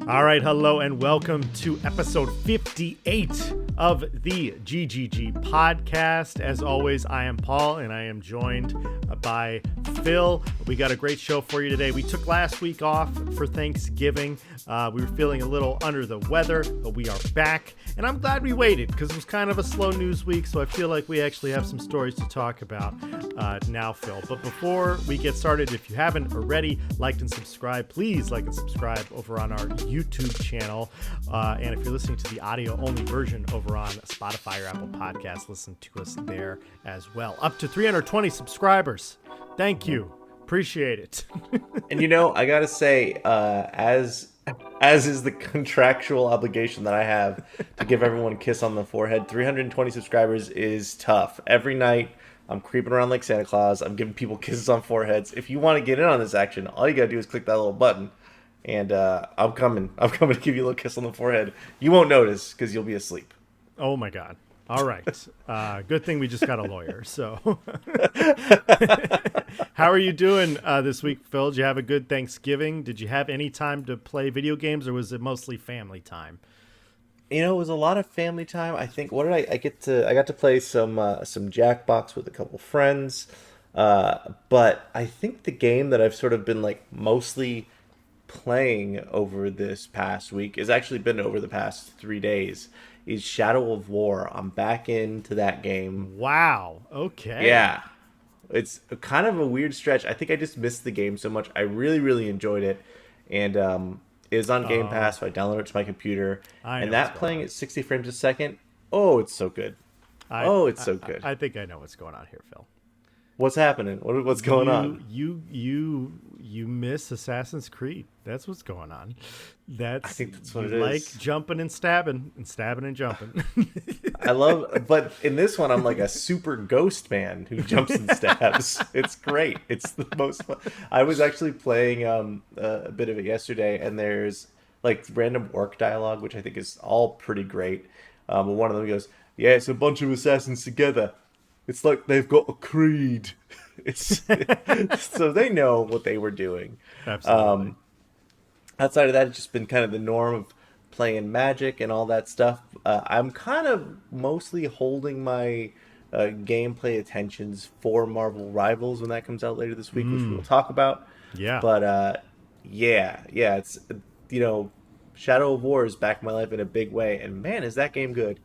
All right, hello and welcome to episode 58 of the GGG Podcast. As always, I am Paul and I am joined by Phil. We got a great show for you today. We took last week off for Thanksgiving. We were feeling a little under the weather, but we are back. And I'm glad we waited because it was kind of a slow news week, so I feel like we actually have some stories to talk about now, Phil. But before we get started, if you haven't already liked and subscribed, please like and subscribe over on our YouTube channel. And if you're listening to the audio-only version over on Spotify or Apple Podcasts, listen to us there as well. Up to 320 subscribers. Thank you. Appreciate it. And I gotta say, as is the contractual obligation that I have to give everyone a kiss on the forehead, 320 subscribers is tough. Every night, I'm creeping around like Santa Claus. I'm giving people kisses on foreheads. If you want to get in on this action, all you gotta do is click that little button. And I'm coming. I'm coming to give you a little kiss on the forehead. You won't notice because you'll be asleep. Oh, my God. All right. Good thing we just got a lawyer. So how are you doing this week, Phil? Did you have a good Thanksgiving? Did you have any time to play video games, or was it mostly family time? It was a lot of family time. I think, what did I get to? I got to play some Jackbox with a couple friends. But I think the game that I've sort of been like mostly playing over this past week has actually been over the past 3 days. Is Shadow of War. I'm back into that game. Wow. Okay. Yeah. It's kind of a weird stretch. I think I just missed the game so much. I really, really enjoyed it. And it was on Game Pass, so I downloaded it to my computer. And that playing at 60 frames a second, it's so good. It's so good. I think I know what's going on here, Phil. What's happening? What's going on? You miss Assassin's Creed. That's what's going on. I think that's what it is. Like jumping and stabbing and jumping. But in this one, I'm like a super ghost man who jumps and stabs. It's great. It's the most fun. I was actually playing a bit of it yesterday, and there's like random orc dialogue, which I think is all pretty great. But one of them goes, "Yeah, it's a bunch of assassins together. It's like they've got a creed." So they know what they were doing. Absolutely. Outside of that, it's just been kind of the norm of playing Magic and all that stuff. I'm kind of mostly holding my gameplay attentions for Marvel Rivals when that comes out later this week, which we'll talk about. Yeah. But it's Shadow of War is back in my life in a big way, and man, is that game good.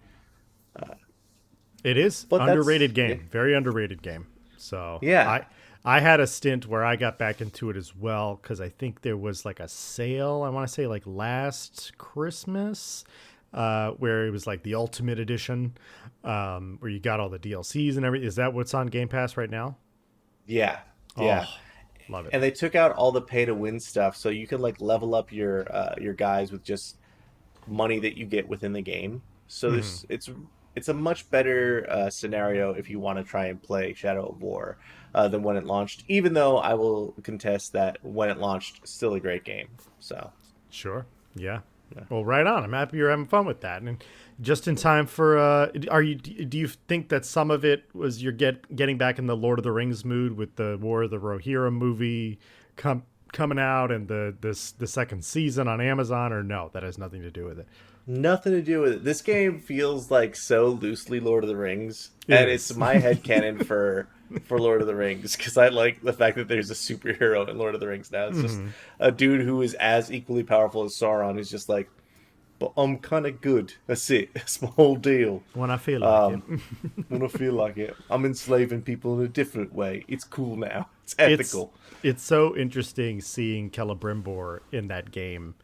It is underrated game. Yeah. Very underrated game. So yeah, I had a stint where I got back into it as well because I think there was like a sale, I want to say like last Christmas, where it was like the Ultimate Edition, where you got all the DLCs and everything. Is that what's on Game Pass right now? Yeah. Love it. And they took out all the pay-to-win stuff, so you can like level up your guys with just money that you get within the game. So it's a much better scenario if you want to try and play Shadow of War than when it launched, even though I will contest that when it launched, still a great game. So Sure. Yeah. Well, right on. I'm happy you're having fun with that. And just in time for, do you think that some of it was you're getting back in the Lord of the Rings mood with the War of the Rohirrim movie coming out and the second season on Amazon, or no, that has nothing to do with it? Nothing to do with it. This game feels like so loosely Lord of the Rings, and it's my headcanon for Lord of the Rings, because I like the fact that there's a superhero in Lord of the Rings now. It's just a dude who is as equally powerful as Sauron, who's just like, but I'm kind of good. That's it. That's my whole deal. When I feel like it. When I feel like it. I'm enslaving people in a different way. It's cool now. It's ethical. It's so interesting seeing Celebrimbor in that game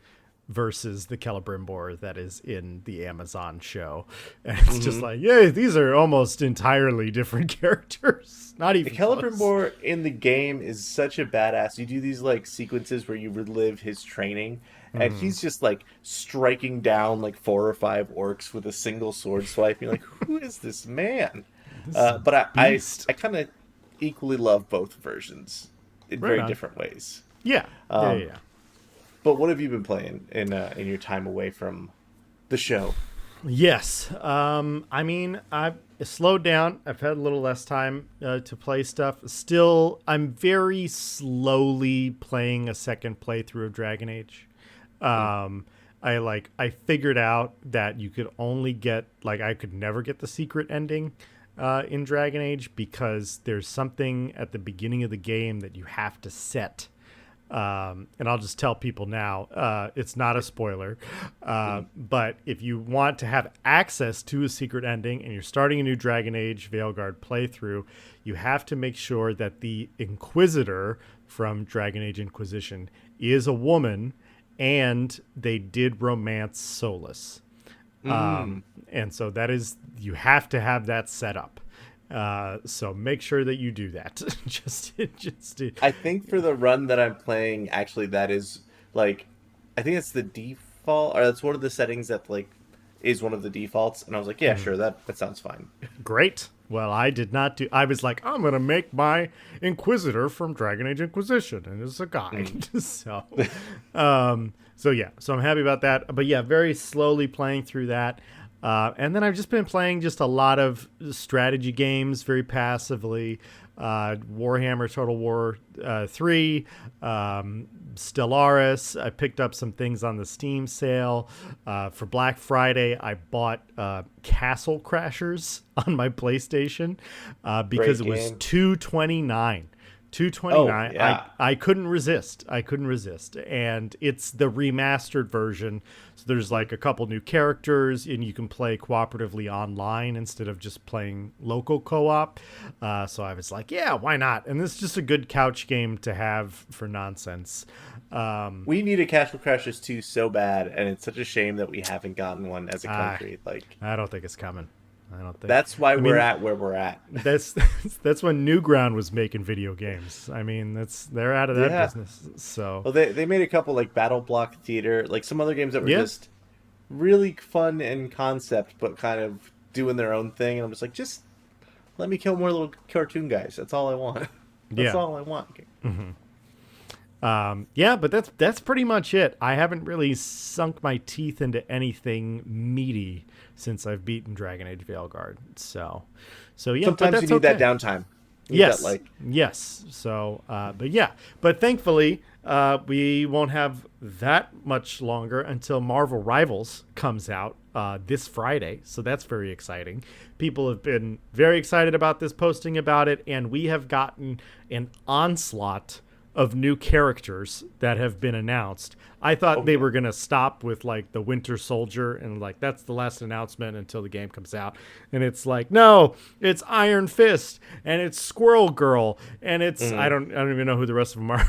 versus the Celebrimbor that is in the Amazon show. And it's just like, yeah, these are almost entirely different characters. Not even Celebrimbor in the game is such a badass. You do these like sequences where you relive his training, and he's just like striking down like 4 or 5 orcs with a single sword swipe. You're like, who is this man? But I kind of equally love both versions in very different ways. Yeah. Yeah. But what have you been playing in your time away from the show? Yes. I mean, I've slowed down. I've had a little less time to play stuff. Still, I'm very slowly playing a second playthrough of Dragon Age. I figured out that you could only get, I could never get the secret ending in Dragon Age because there's something at the beginning of the game that you have to set. And I'll just tell people now, it's not a spoiler, but if you want to have access to a secret ending and you're starting a new Dragon Age Veilguard playthrough, you have to make sure that the Inquisitor from Dragon Age Inquisition is a woman and they did romance Solus. And so you have to have that set up. So make sure that you do that. I think for the run that I'm playing, actually, that is I think it's the default, or that's one of the settings that is one of the defaults. And I was like, yeah, sure, that sounds fine. Great. Well, I did not do. I was like, I'm gonna make my Inquisitor from Dragon Age Inquisition, and it's a guy. So I'm happy about that. But yeah, very slowly playing through that. And then I've just been playing just a lot of strategy games very passively. Warhammer Total War 3, Stellaris. I picked up some things on the Steam sale. For Black Friday, I bought Castle Crashers on my PlayStation because it was $229. $229. Oh, yeah. I couldn't resist. And it's the remastered version. So there's a couple new characters and you can play cooperatively online instead of just playing local co-op. So I was like, yeah, why not? And this is just a good couch game to have for nonsense. We need a Castle Crashers 2 so bad, and it's such a shame that we haven't gotten one as a country. I don't think it's coming. I don't think that's why we're at where we're at. That's when Newground was making video games. I mean, they're out of that business. So well, they made a couple Battle Block Theater, some other games that were just really fun in concept, but kind of doing their own thing. And I'm just let me kill more little cartoon guys. That's all I want. That's all I want. But that's pretty much it. I haven't really sunk my teeth into anything meaty since I've beaten Dragon Age Veilguard. So yeah. Sometimes you need that downtime. Yes. So, but thankfully, we won't have that much longer until Marvel Rivals comes out this Friday. So that's very exciting. People have been very excited about this, posting about it, and we have gotten an onslaught of new characters that have been announced. I thought they were going to stop with the Winter Soldier and that's the last announcement until the game comes out. And it's no, it's Iron Fist and it's Squirrel Girl and it's I don't even know who the rest of them are,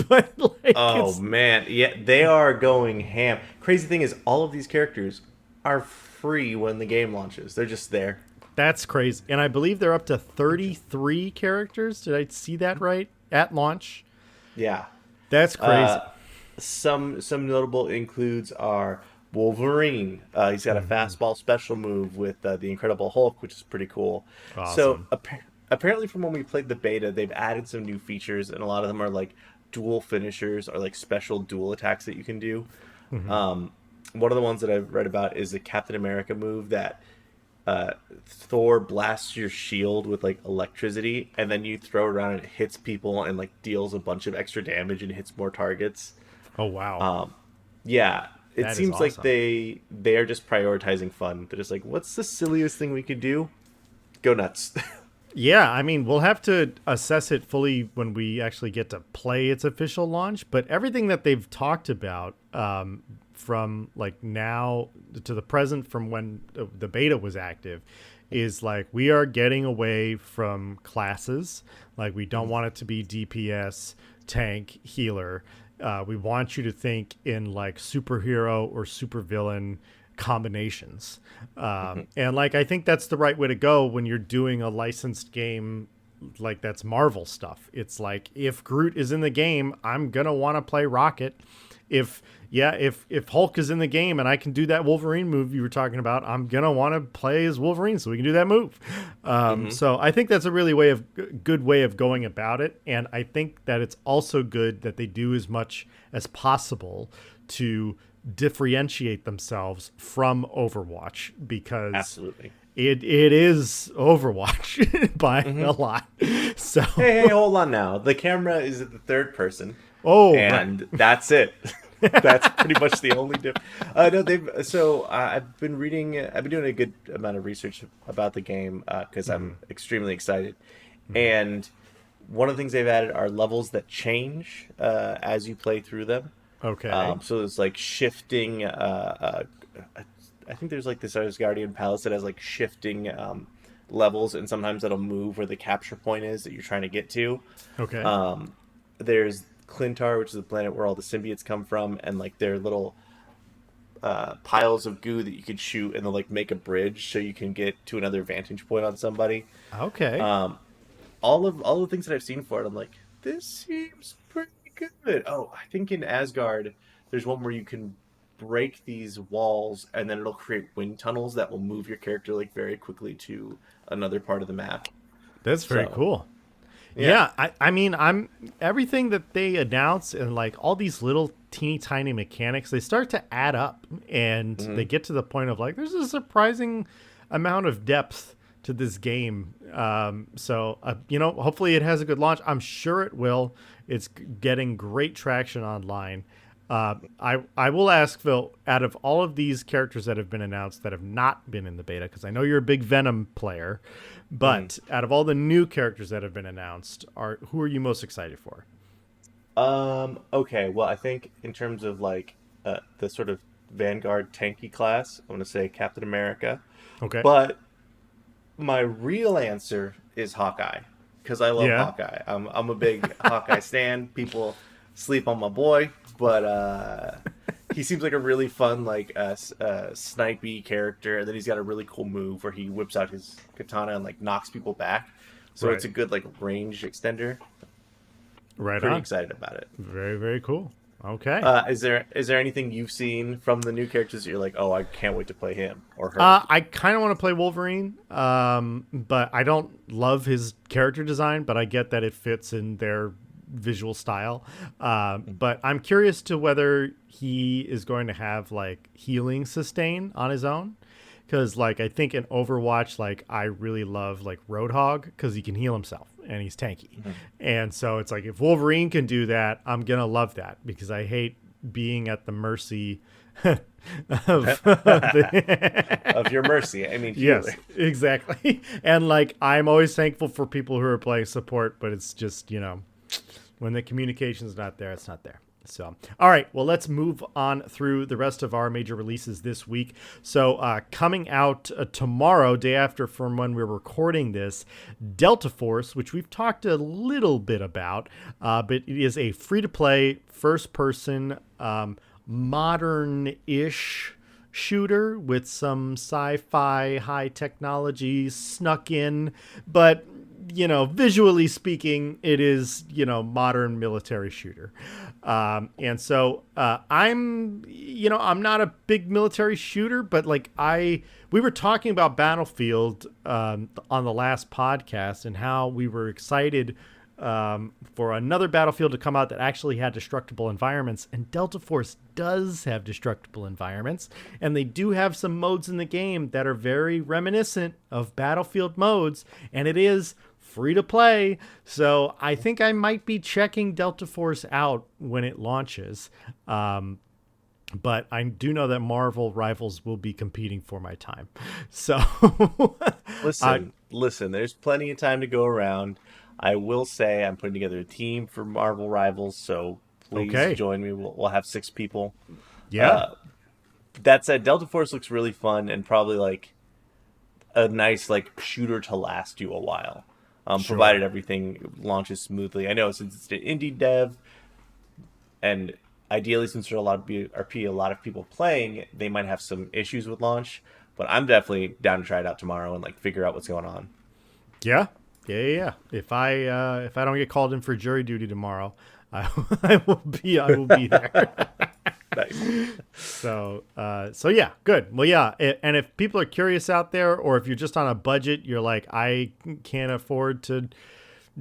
but man, yeah, they are going ham. Crazy thing is all of these characters are free when the game launches. They're just there. That's crazy. And I believe they're up to 33 characters. Did I see that right? At launch? Yeah, that's crazy. Some notable includes are Wolverine. He's got a fastball special move with the Incredible Hulk, which is pretty cool. Awesome. So apparently, from when we played the beta, they've added some new features, and a lot of them are dual finishers or special dual attacks that you can do. One of the ones that I've read about is the Captain America move that Thor blasts your shield with electricity, and then you throw it around and it hits people and deals a bunch of extra damage and hits more targets. Oh wow. Yeah, it seems awesome. like they are just prioritizing fun. They're just what's the silliest thing we could do? Go nuts. Yeah, I mean, we'll have to assess it fully when we actually get to play its official launch, but everything that they've talked about from now to the present, from when the beta was active, is we are getting away from classes. We don't want it to be DPS, tank, healer. We want you to think in superhero or supervillain combinations. And I think that's the right way to go when you're doing a licensed game that's Marvel stuff. It's if Groot is in the game, I'm going to want to play Rocket. If Hulk is in the game and I can do that Wolverine move you were talking about, I'm going to want to play as Wolverine so we can do that move. So I think that's a really good way of going about it. And I think that it's also good that they do as much as possible to differentiate themselves from Overwatch, because absolutely it is Overwatch by a lot. So hey, hold on now. The camera is at the third person. Oh, and that's it. That's pretty much the only difference. No, they've so I've been reading. I've been doing a good amount of research about the game because I'm extremely excited. And one of the things they've added are levels that change as you play through them. Okay. So there's like shifting. I think there's like this Guardian Palace that has like shifting levels, and sometimes it'll move where the capture point is that you're trying to get to. Okay. There's Clintar, which is the planet where all the symbiotes come from, and like they're little piles of goo that you can shoot, and they'll like make a bridge so you can get to another vantage point on somebody. Okay. All the things that I've seen for it, I'm like, this seems pretty good. Oh, I think in Asgard, there's one where you can break these walls, and then it'll create wind tunnels that will move your character like very quickly to another part of the map. That's very cool. Yeah, I mean, I'm everything that they announce and like all these little teeny tiny mechanics, they start to add up, and they get to the point of like, there's a surprising amount of depth to this game. So hopefully it has a good launch. I'm sure it will. It's getting great traction online. I will ask Phil, out of all of these characters that have been announced that have not been in the beta, because I know you're a big Venom player, but out of all the new characters that have been announced, who are you most excited for? Okay, well, I think in terms of like the sort of Vanguard tanky class, I'm going to say Captain America. Okay. But my real answer is Hawkeye, because I love Hawkeye. I'm a big Hawkeye stan. People sleep on my boy, but he seems like a really fun, like snipey character. And then he's got a really cool move where he whips out his katana and like knocks people back. So it's a good like range extender. Pretty excited about it. Very, very cool. Okay. Is there anything you've seen from the new characters that you're like, oh, I can't wait to play him or her? I kind of want to play Wolverine, but I don't love his character design, but I get that it fits in their visual style. But I'm curious to whether he is going to have like healing sustain on his own. Because like I think in Overwatch, like I really love like Roadhog because he can heal himself and he's tanky. And so it's like if Wolverine can do that, I'm gonna love that because I hate being at the mercy of your mercy. I mean, yes, exactly. And like I'm always thankful for people who are playing support, but it's just when the communication's not there, it's not there. So, all right, well, let's move on through the rest of our major releases this week. So coming out tomorrow, day after from when we're recording this, Delta Force, which we've talked a little bit about, but it is a free-to-play, first-person, modern-ish shooter with some sci-fi high technology snuck in, but visually speaking, it is, modern military shooter. And so I'm not a big military shooter, but like we were talking about Battlefield on the last podcast and how we were excited for another Battlefield to come out that actually had destructible environments. And Delta Force does have destructible environments, and they do have some modes in the game that are very reminiscent of Battlefield modes, and it is free to play. So I think I might be checking Delta Force out when it launches. But I do know that Marvel Rivals will be competing for my time. So listen, there's plenty of time to go around. I will say I'm putting together a team for Marvel Rivals, so please join me. We'll have 6 people. Yeah. That said, Delta Force looks really fun and probably like a nice like shooter to last you a while. Provided everything launches smoothly. I know since it's an indie dev, and ideally since there's a lot of people playing, they might have some issues with launch. But I'm definitely down to try it out tomorrow and like figure out what's going on. Yeah. If I don't get called in for jury duty tomorrow, I will be there. Nice. So yeah, good. Well, yeah, and if people are curious out there, or if you're just on a budget, you're like, I can't afford to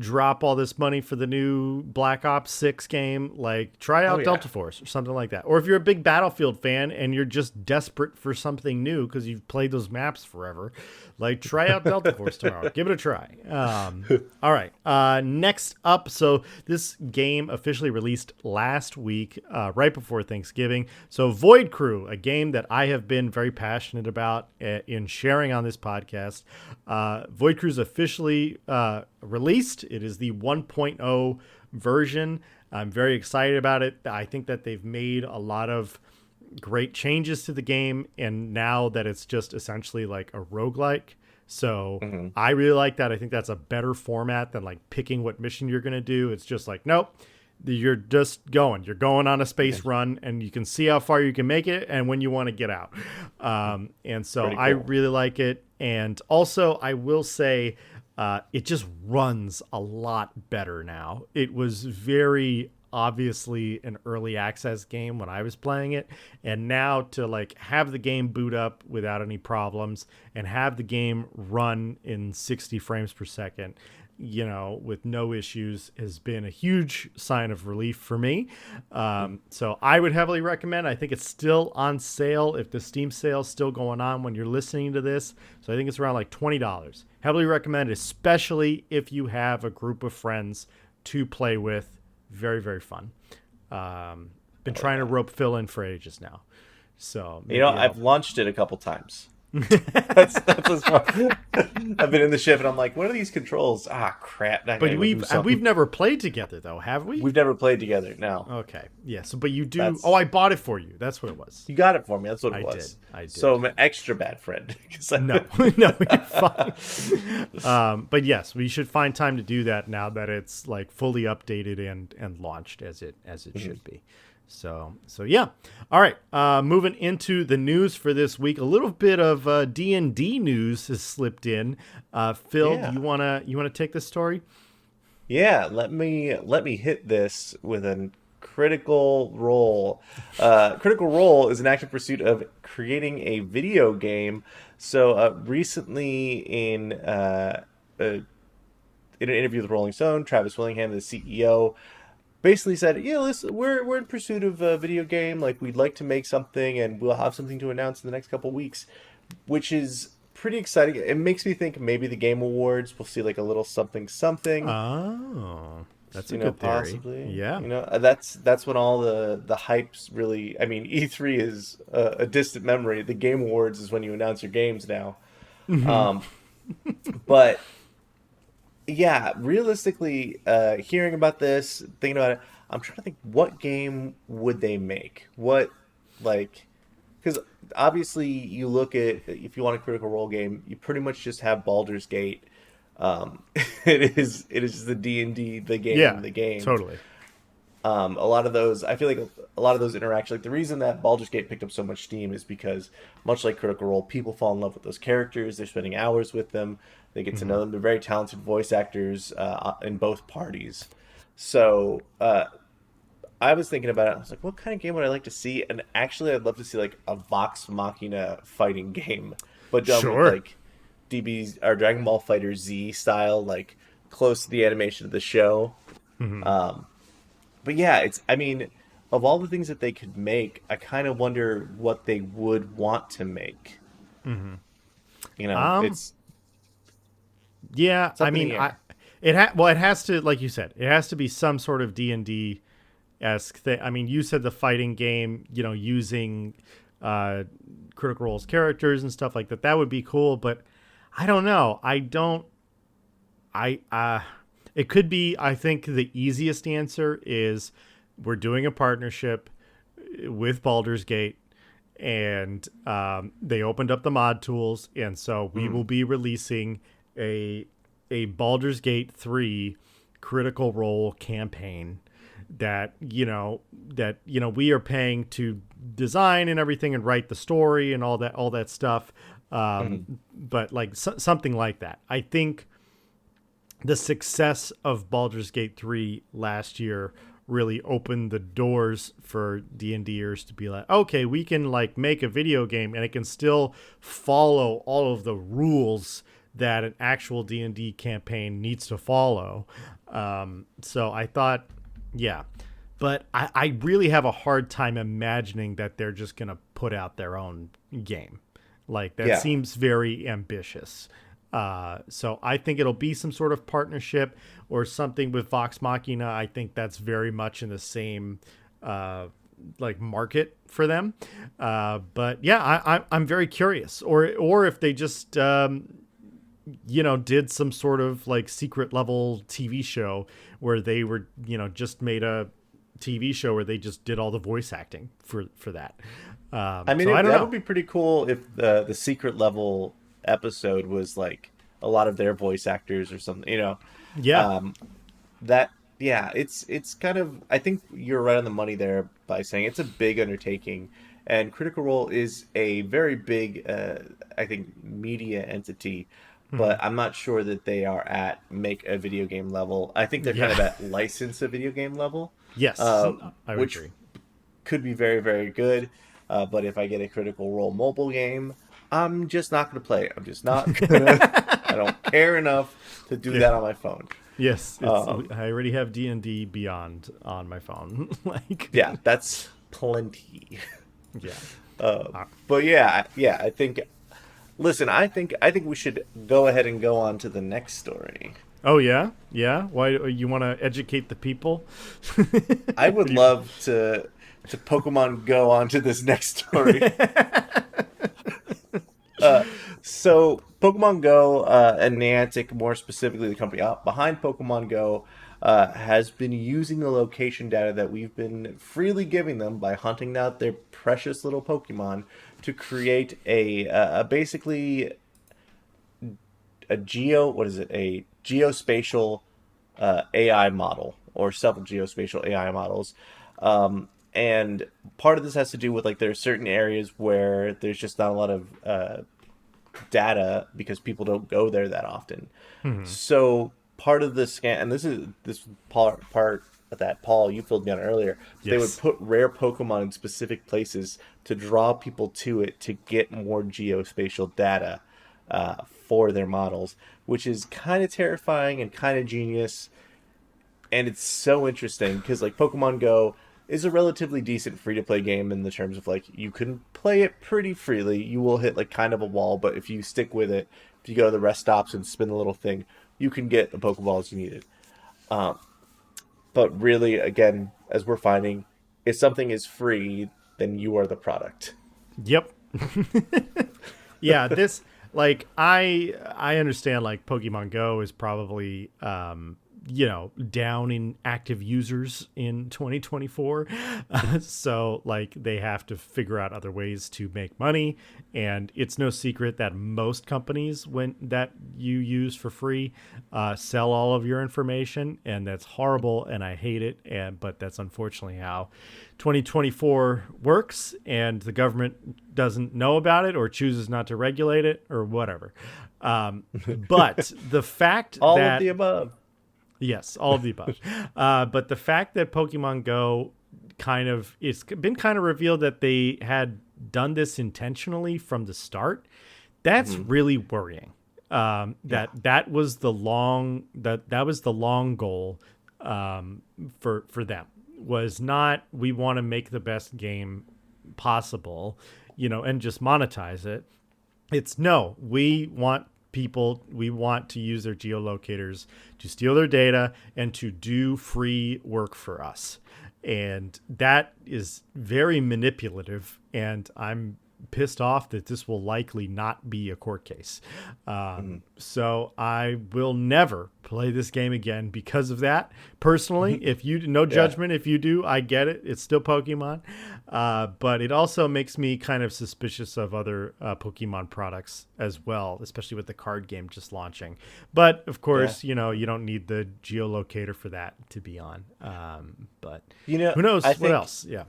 drop all this money for the new Black Ops 6 game, like try out yeah. Delta Force or something like that. Or if you're a big Battlefield fan and you're just desperate for something new because you've played those maps forever, like try out Delta Force tomorrow. Give it a try. All right. Next up, so this game officially released last week, right before Thanksgiving. So Void Crew, a game that I have been very passionate about in sharing on this podcast. Void Crew is officially released. It is the 1.0 version. I'm very excited about it. I think that they've made a lot of great changes to the game, and now that it's just essentially like a roguelike. So I really like that. I think that's a better format than like picking what mission you're going to do. It's just like, nope, you're just going. You're going on a space run, and you can see how far you can make it and when you want to get out. And so cool. I really like it. And also, I will say it just runs a lot better now. It was very obviously an early access game when I was playing it, and now to like have the game boot up without any problems and have the game run in 60 frames per second, you know, with no issues, has been a huge sign of relief for me. So I would heavily recommend. I think it's still on sale if the Steam sale is still going on when you're listening to this. So I think it's around like $20. Heavily recommend, especially if you have a group of friends to play with. Very, very fun. Been trying to rope Phil in for ages now. So I've launched it a couple times. that's what's fun. I've been in the ship and I'm like, what are these controls? Ah, crap. But we've never played together though, have we? We've never played together. No. Okay. Yeah. So, but you do. I bought it for you. That's what it was. You got it for me. That's what it was. I did. So I'm an extra bad friend. No, you're fine. But yes, we should find time to do that now that it's like fully updated and launched as it should be. So yeah. All right. Moving into the news for this week, a little bit of D&D news has slipped in. Phil, yeah. you wanna take this story? Yeah. Let me hit this with a Critical Role. Critical Role is an active pursuit of creating a video game. So recently in an interview with Rolling Stone, Travis Willingham, the CEO, basically said, yeah, listen, we're in pursuit of a video game. Like, we'd like to make something, and we'll have something to announce in the next couple weeks, which is pretty exciting. It makes me think maybe the Game Awards we'll see like a little something. Oh, that's a good theory. Possibly. Yeah. That's when all the hypes really. I mean, E3 is a distant memory. The Game Awards is when you announce your games now. But yeah, realistically, hearing about this, thinking about it, I'm trying to think, what game would they make? Because obviously you look at, if you want a Critical Role game, you pretty much just have Baldur's Gate. It is the D&D, the game. Totally. A lot of those, I feel like a lot of those interaction, like the reason that Baldur's Gate picked up so much steam is because, much like Critical Role, people fall in love with those characters. They're spending hours with them. They get to know them. They're very talented voice actors in both parties. So I was thinking about it. I was like, what kind of game would I like to see? And actually, I'd love to see like a Vox Machina fighting game, but done with like DB's or Dragon Ball Fighter Z style, like close to the animation of the show. But yeah, of all the things that they could make, I kind of wonder what they would want to make. It's. Yeah, I mean, it has to, like you said, it has to be some sort of D&D-esque thing. I mean, you said the fighting game, using Critical Role's characters and stuff like that. That would be cool, but I don't know. It could be, I think the easiest answer is we're doing a partnership with Baldur's Gate, and they opened up the mod tools, and so we will be releasing a Baldur's Gate 3 Critical Role campaign that we are paying to design and everything and write the story and all that stuff. But like something like that. I think the success of Baldur's Gate 3 last year really opened the doors for D&Ders to be like, okay, we can like make a video game and it can still follow all of the rules that an actual D&D campaign needs to follow. So I thought, yeah. But I really have a hard time imagining that they're just going to put out their own game. Like, that seems very ambitious. So I think it'll be some sort of partnership or something with Vox Machina. I think that's very much in the same market for them. But yeah, I'm very curious. Or if they just did some sort of like secret level TV show where they were just made a TV show where they just did all the voice acting for that. I mean, that would be pretty cool if the secret level episode was like a lot of their voice actors or something, it's kind of, I think you're right on the money there by saying it's a big undertaking, and Critical Role is a very big I think media entity, but I'm not sure that they are at make a video game level. I think they're kind of at license a video game level. Yes, I would which agree. Could be very, very good. But if I get a Critical Role mobile game, I'm just not going to play it. I'm just not going to. I don't care enough to do that on my phone. Yes, I already have D&D Beyond on my phone. Yeah, that's plenty. Yeah. But yeah, I think. Listen, I think we should go ahead and go on to the next story. Oh yeah. Why you want to educate the people? I would love to Pokemon Go onto this next story. So Pokemon Go and Niantic, more specifically the company behind Pokemon Go, has been using the location data that we've been freely giving them by hunting out their precious little Pokemon to create a basically a geospatial AI model, or several geospatial AI models. And part of this has to do with, like, there are certain areas where there's just not a lot of data because people don't go there that often. So part of the scan, and this part that, Paul, you filled me on earlier, they would put rare Pokemon in specific places to draw people to it to get more geospatial data for their models, which is kind of terrifying and kind of genius. And it's so interesting because, like, Pokemon Go is a relatively decent free-to-play game in the terms of, like, you can play it pretty freely. You will hit, like, kind of a wall, but if you stick with it, if you go to the rest stops and spin the little thing, you can get the Pokeballs you needed. But really, again, as we're finding, if something is free, then you are the product. Yep. Yeah, this, like, I understand, like, Pokemon Go is probably down in active users in 2024. So, like, they have to figure out other ways to make money. And it's no secret that most companies that you use for free sell all of your information. And that's horrible. And I hate it. But that's unfortunately how 2024 works. And the government doesn't know about it or chooses not to regulate it or whatever. But the fact all that... of the above. Yes, all of the above. But the fact that Pokemon Go it's been kind of revealed that they had done this intentionally from the start. That's really worrying. That was the long goal for them, was not, we want to make the best game possible, and just monetize it. It's no, we want to use their geolocators to steal their data and to do free work for us. And that is very manipulative. And I'm pissed off that this will likely not be a court case. So I will never play this game again because of that. Personally, if you no judgment, if you do, I get it. It's still Pokemon. But it also makes me kind of suspicious of other Pokemon products as well, especially with the card game just launching. But of course, you don't need the geolocator for that to be on. But who knows what else? Yeah.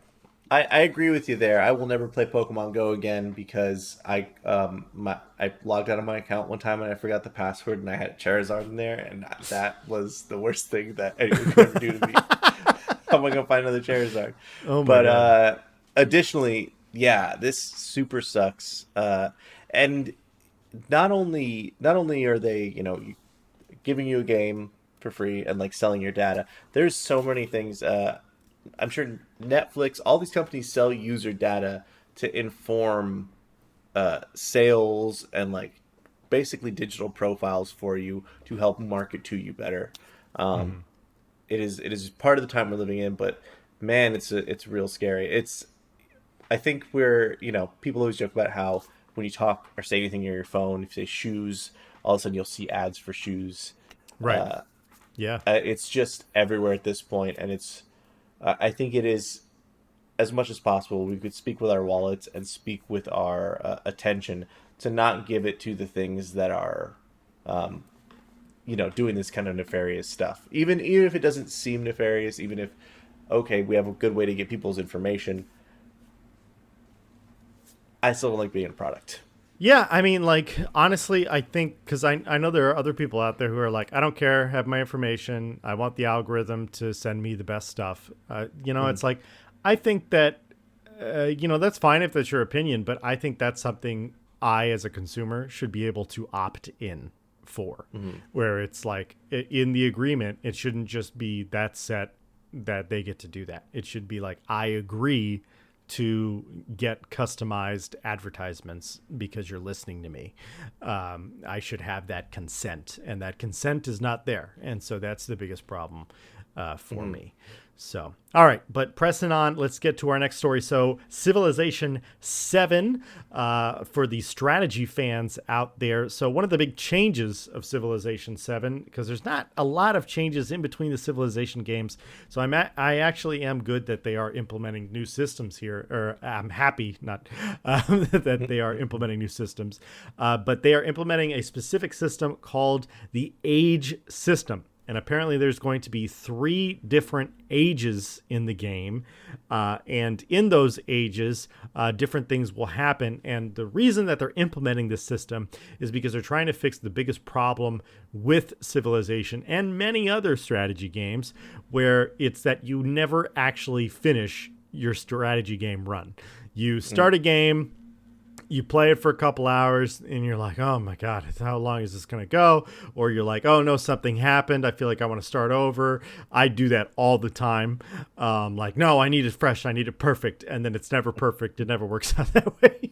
I agree with you there. I will never play Pokemon Go again because I logged out of my account one time and I forgot the password and I had Charizard in there, and that was the worst thing that anyone could ever do to me. How am I gonna find another Charizard? Oh my God. Additionally, this super sucks. And not only are they, giving you a game for free and like selling your data. There's so many things. I'm sure Netflix, all these companies sell user data to inform sales and like basically digital profiles for you to help market to you better. Um, Mhm. it is part of the time we're living in, but man, it's real scary. I think people always joke about how when you talk or say anything near your phone, if you say shoes, all of a sudden you'll see ads for shoes. Right. Yeah. It's just everywhere at this point, and I think it is, as much as possible, we could speak with our wallets and speak with our attention to not give it to the things that are, um, doing this kind of nefarious stuff. Even if it doesn't seem nefarious, even if, okay, we have a good way to get people's information, I still don't like being a product. Yeah, I mean, like, honestly, I think because I know there are other people out there who are like, I don't care, have my information. I want the algorithm to send me the best stuff. Mm. It's like, I think that, that's fine if that's your opinion, but I think that's something I, as a consumer, should be able to opt in for, Mm. where it's like in the agreement, it shouldn't just be that set that they get to do that. It should be like, I agree to get customized advertisements because you're listening to me. I should have that consent, and that consent is not there. And so that's the biggest problem for Mm. me. So, all right, but pressing on, let's get to our next story. So, Civilization 7 for the strategy fans out there. So, one of the big changes of Civilization 7, because there's not a lot of changes in between the Civilization games. So, I actually am good that they are implementing new systems here, or I'm happy not that they are implementing new systems, but they are implementing a specific system called the Age system. And apparently there's going to be 3 different ages in the game. And in those ages, different things will happen. And the reason that they're implementing this system is because they're trying to fix the biggest problem with Civilization and many other strategy games, where it's that you never actually finish your strategy game run. You start a game, you play it for a couple hours, and you're like, oh my God, how long is this going to go? Or you're like, oh no, something happened. I feel like I want to start over. I do that all the time. Like, no, I need it fresh. I need it perfect. And then it's never perfect. It never works out that way.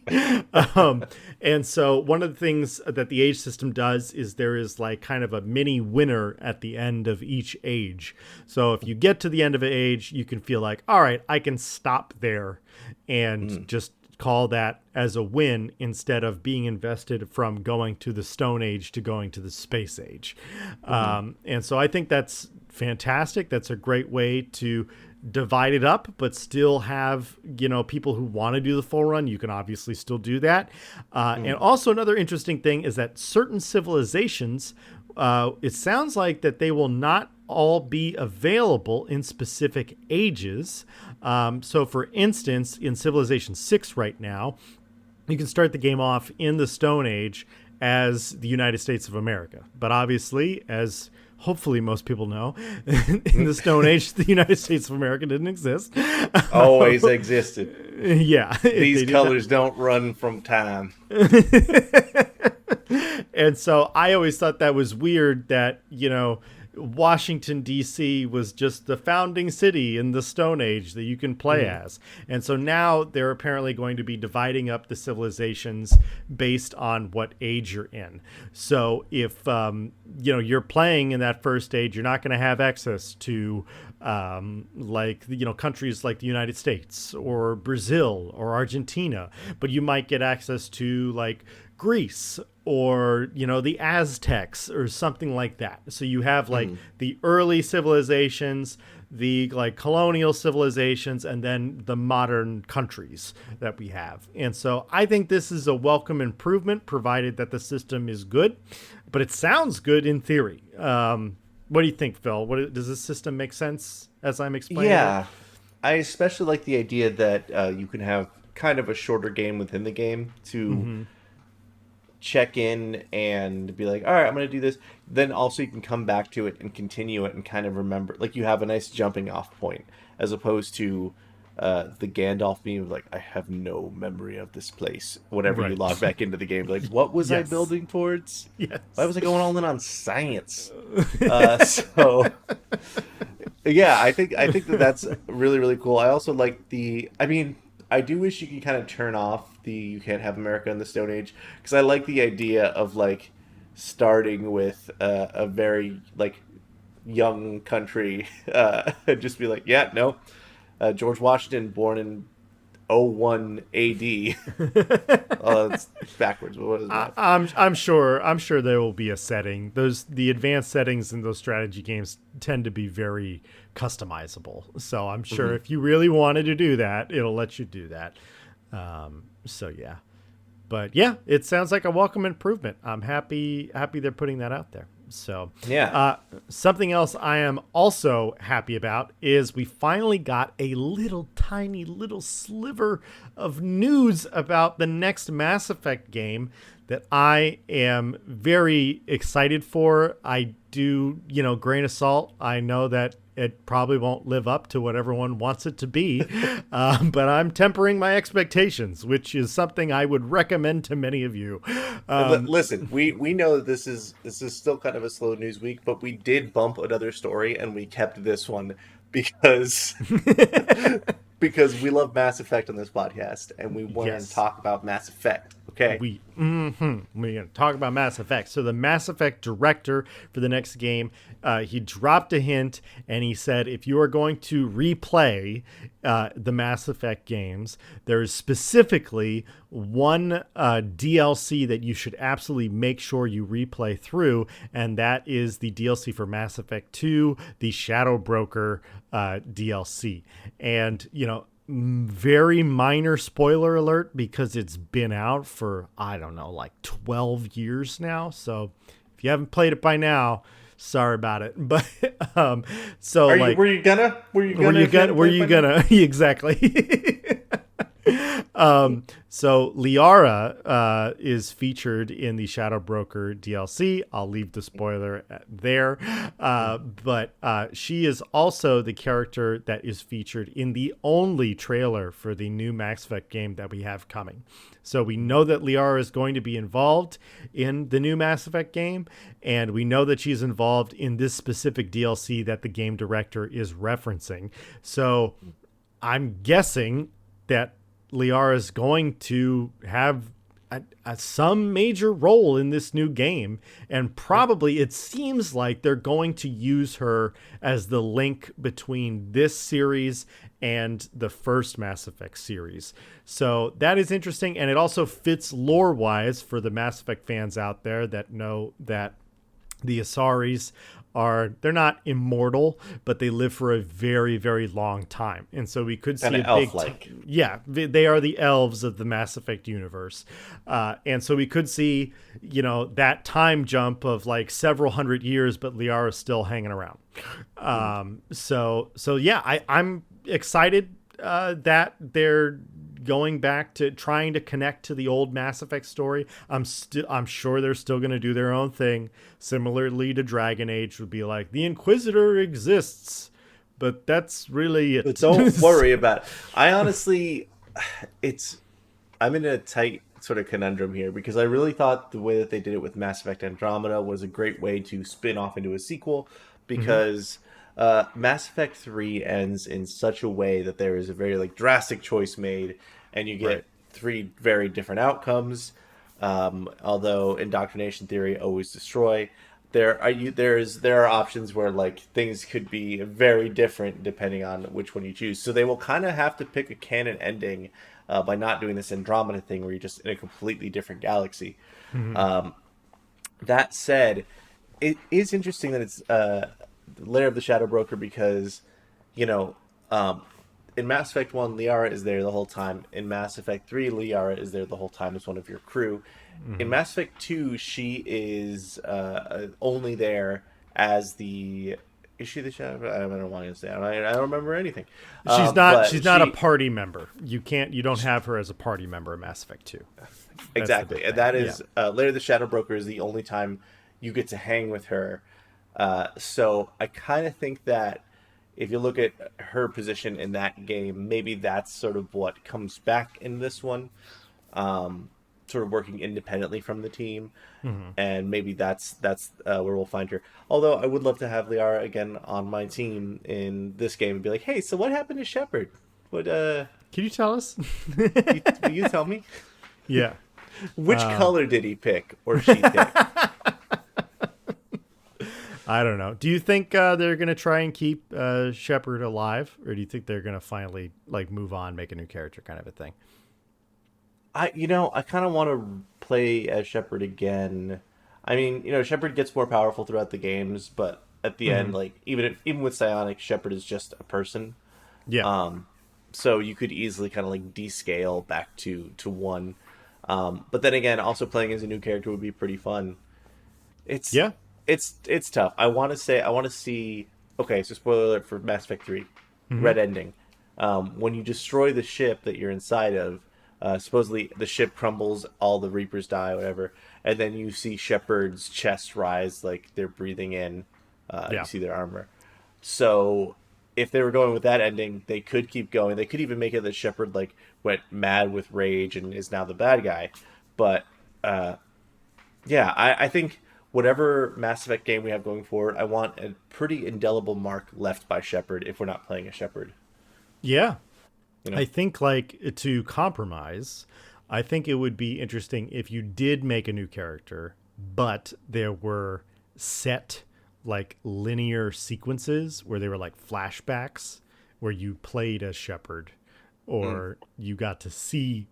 And so one of the things that the age system does is there is like kind of a mini winner at the end of each age. So if you get to the end of an age, you can feel like, all right, I can stop there and just call that as a win instead of being invested from going to the Stone Age to going to the Space Age. And so I think that's fantastic. That's a great way to divide it up, but still have, people who want to do the full run. You can obviously still do that. And also another interesting thing is that certain civilizations, it sounds like that they will not all be available in specific ages. So for instance, in Civilization 6 right now, you can start the game off in the Stone Age as the United States of America. But obviously, as hopefully most people know, in the Stone Age, the United States of America didn't exist. Always existed. Yeah. These colors don't run from time. And so I always thought that was weird that, Washington, D.C. was just the founding city in the Stone Age that you can play as. And so now they're apparently going to be dividing up the civilizations based on what age you're in. So if, you're playing in that first age, you're not going to have access to countries like the United States or Brazil or Argentina, but you might get access to like Greece or the Aztecs or something like that. So you have like the early civilizations, the like colonial civilizations, and then the modern countries that we have. And so I think this is a welcome improvement, provided that the system is good. But it sounds good in theory. What do you think, Phil? Does this system make sense as I'm explaining Yeah, it? I especially like the idea that you can have kind of a shorter game within the game to check in and be like, all right, I'm going to do this. Then also you can come back to it and continue it and kind of remember, like you have a nice jumping off point, as opposed to the Gandalf meme of like, I have no memory of this place. Whenever you Right. log back into the game, like, what was I Yes. building towards? Yes. Why was I going all in on science? So yeah, I think that's really really cool. I also like the. I mean, I do wish you could kind of turn off the "you can't have America in the Stone Age" because I like the idea of like starting with a very like young country, and just be like, yeah, no, George Washington, born in 01 AD. Oh, it's backwards. But what is that? I'm sure there will be a setting. The advanced settings in those strategy games tend to be very customizable. So I'm sure if you really wanted to do that, it'll let you do that. So yeah. But yeah, it sounds like a welcome improvement. I'm happy they're putting that out there. So Yeah. something else I am also happy about is we finally got a little tiny little sliver of news about the next Mass Effect game that I am very excited for. I do, grain of salt. I know that it probably won't live up to what everyone wants it to be, but I'm tempering my expectations, which is something I would recommend to many of you. Listen, we know that this is still kind of a slow news week, but we did bump another story and we kept this one because because we love Mass Effect on this podcast and we want to Yes. talk about Mass Effect. Okay. We're going to talk about Mass Effect. So the Mass Effect director for the next game, he dropped a hint and he said, if you are going to replay the Mass Effect games, there's specifically one DLC that you should absolutely make sure you replay through, and that is the DLC for Mass Effect 2, the Shadow Broker DLC. And, very minor spoiler alert because it's been out for, I don't know, like 12 years now. So if you haven't played it by now, sorry about it. But so Were you gonna exactly. So Liara is featured in the Shadow Broker DLC. I'll leave the spoiler there. But she is also the character that is featured in the only trailer for the new Mass Effect game that we have coming. So we know that Liara is going to be involved in the new Mass Effect game, and we know that she's involved in this specific DLC that the game director is referencing. So I'm guessing that Liara is going to have some major role in this new game, and probably it seems like they're going to use her as the link between this series and the first Mass Effect series. So that is interesting, and it also fits lore-wise for the Mass Effect fans out there that know that the Asaris they're not immortal, but they live for a very, very long time. And so we could see Kinda a big elf-like. they are the elves of the Mass Effect universe. And so we could see, that time jump of like several hundred years, but Liara's still hanging around. So yeah, I'm excited that they're going back to trying to connect to the old Mass Effect story. I'm sure they're still going to do their own thing, similarly to Dragon Age. Would be like the Inquisitor exists, but that's really it. But don't worry about it. I honestly, I'm in a tight sort of conundrum here because I really thought the way that they did it with Mass Effect Andromeda was a great way to spin off into a sequel because Mass Effect 3 ends in such a way that there is a very like drastic choice made and you get three very different outcomes. Although indoctrination theory always destroy, there are options where like things could be very different depending on which one you choose. So they will kind of have to pick a canon ending by not doing this Andromeda thing where you're just in a completely different galaxy. That said, it is interesting that it's Lair of the Shadow Broker because, in Mass Effect 1, Liara is there the whole time. In Mass Effect 3, Liara is there the whole time as one of your crew. In Mass Effect 2, she is only there as the... Is she the Shadow? I don't want to say. I don't remember anything. She's not. She's not a party member. You don't have her as a party member in Mass Effect 2. Exactly, and that is Lair of the Shadow Broker is the only time you get to hang with her. So I kind of think that if you look at her position in that game, maybe that's sort of what comes back in this one, sort of working independently from the team, and maybe that's where we'll find her. Although I would love to have Liara again on my team in this game and be like, hey, so what happened to Shepard? What Can you tell us? will you tell me? Yeah. Which color did he pick or she pick? I don't know. Do you think they're going to try and keep Shepard alive, or do you think they're going to finally like move on, make a new character kind of a thing? I kind of want to play as Shepard again. I mean, Shepard gets more powerful throughout the games, but at the end, like even with Psionic, Shepard is just a person. Yeah. So you could easily kind of like descale back to one. But then again, also playing as a new character would be pretty fun. It's tough. I want to see. Okay, so spoiler alert for Mass Effect 3, red ending. When you destroy the ship that you're inside of, supposedly the ship crumbles, all the Reapers die, whatever, and then you see Shepard's chest rise, like they're breathing in. You see their armor. So if they were going with that ending, they could keep going. They could even make it that Shepard like went mad with rage and is now the bad guy. But I think whatever Mass Effect game we have going forward, I want a pretty indelible mark left by Shepard if we're not playing a Shepard. Yeah. I think like to compromise, I think it would be interesting if you did make a new character, but there were set like linear sequences where they were like flashbacks where you played as Shepard, or you got to see